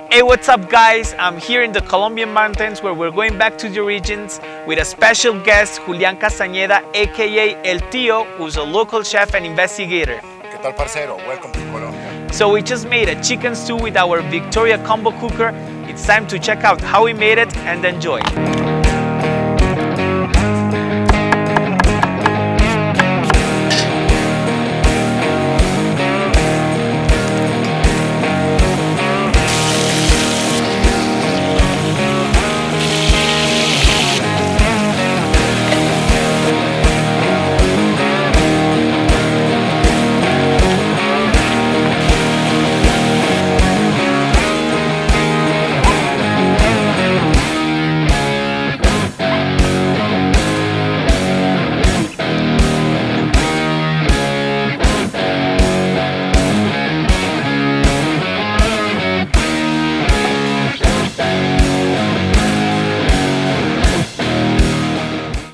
Hey, what's up guys? I'm here in the Colombian mountains where we're going back to the regions with a special guest, Julian Castañeda, aka El Tío, who's a local chef and investigator. ¿Qué tal, parcero? Welcome to Colombia. So we just made a chicken stew with our Victoria combo cooker. It's time to check out how we made it and enjoy.